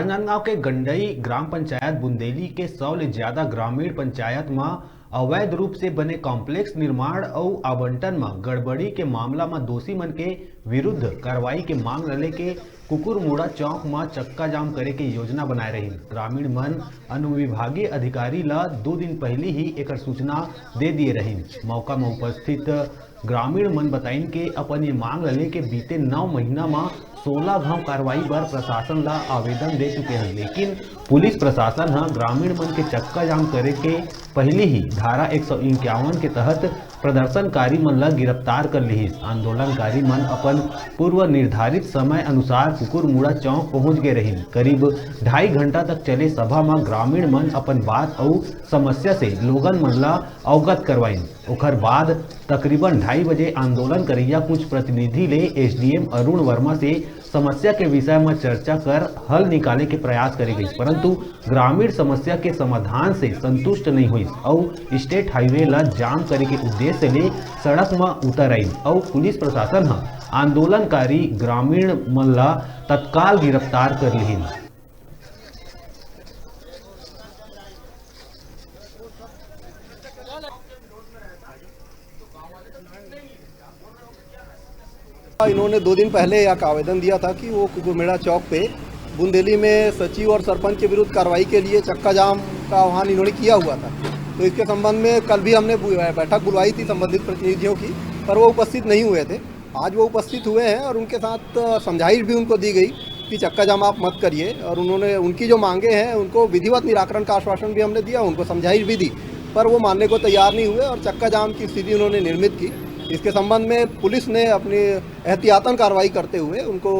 राजनांदगांव के गंडई ग्राम पंचायत बुंदेली के 100 ले ज्यादा ग्रामीण पंचायत में अवैध रूप से बने कॉम्प्लेक्स निर्माण और आवंटन में गड़बड़ी के मामला में दोषी मन के विरुद्ध कार्रवाई के मांग रहे के कुकुरमुड़ा चौक में चक्का जाम करे के योजना बनाए रही। ग्रामीण मन अनुविभागीय अधिकारी ला 2 दिन पहले ही एक सूचना दे दिए रही। मौका में उपस्थित ग्रामीण मन बताइन के अपन ये मांग रहे के बीते 9 महीना में 16 घाव कार्रवाई पर प्रशासन ला आवेदन दे चुके हैं, लेकिन पुलिस प्रशासन ग्रामीण मन के चक्का जाम करे के पहले ही धारा 151 के तहत प्रदर्शनकारी मन ला गिरफ्तार कर ली। आंदोलनकारी मन अपन पूर्व निर्धारित समय अनुसार कुकुरमुड़ा चौक पहुंच गए रही। करीब 2.5 घंटा तक चले सभा में ग्रामीण मन अपन बात और समस्या से लोगन मन ला अवगत करवाइन। ओकर बाद तकरीबन 2:30 बजे आंदोलन करिया कुछ प्रतिनिधि ले एसडीएम अरुण वर्मा से समस्या के विषय में चर्चा कर हल निकाले के प्रयास करे गई, परंतु ग्रामीण समस्या के समाधान से संतुष्ट नहीं हुई और स्टेट हाईवे ला जाम करे के उद्देश्य ले सड़क में उतर आई और पुलिस प्रशासन आंदोलनकारी ग्रामीण मन ला तत्काल गिरफ्तार कर ली। इन्होंने 2 दिन पहले एक आवेदन दिया था कि वो कुकुरमुड़ा चौक पे बुंदेली में सचिव और सरपंच के विरुद्ध कार्रवाई के लिए चक्का जाम का आह्वान इन्होंने किया हुआ था। तो इसके संबंध में कल भी हमने बैठक बुलवाई थी संबंधित प्रतिनिधियों की, पर वो उपस्थित नहीं हुए थे। आज वो उपस्थित हुए हैं और उनके साथ समझाइश भी उनको दी गई कि चक्का जाम आप मत करिए, और उन्होंने उनकी जो मांगे हैं उनको विधिवत निराकरण का आश्वासन भी हमने दिया, उनको समझाइश भी दी, पर वो मानने को तैयार नहीं हुए और चक्का जाम की स्थिति उन्होंने निर्मित की। इसके संबंध में पुलिस ने अपनी एहतियातन कार्रवाई करते हुए उनको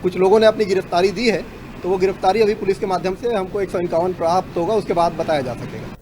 कुछ लोगों ने अपनी गिरफ्तारी दी है। तो वो गिरफ्तारी अभी पुलिस के माध्यम से हमको 151 प्राप्त होगा, उसके बाद बताया जा सकेगा।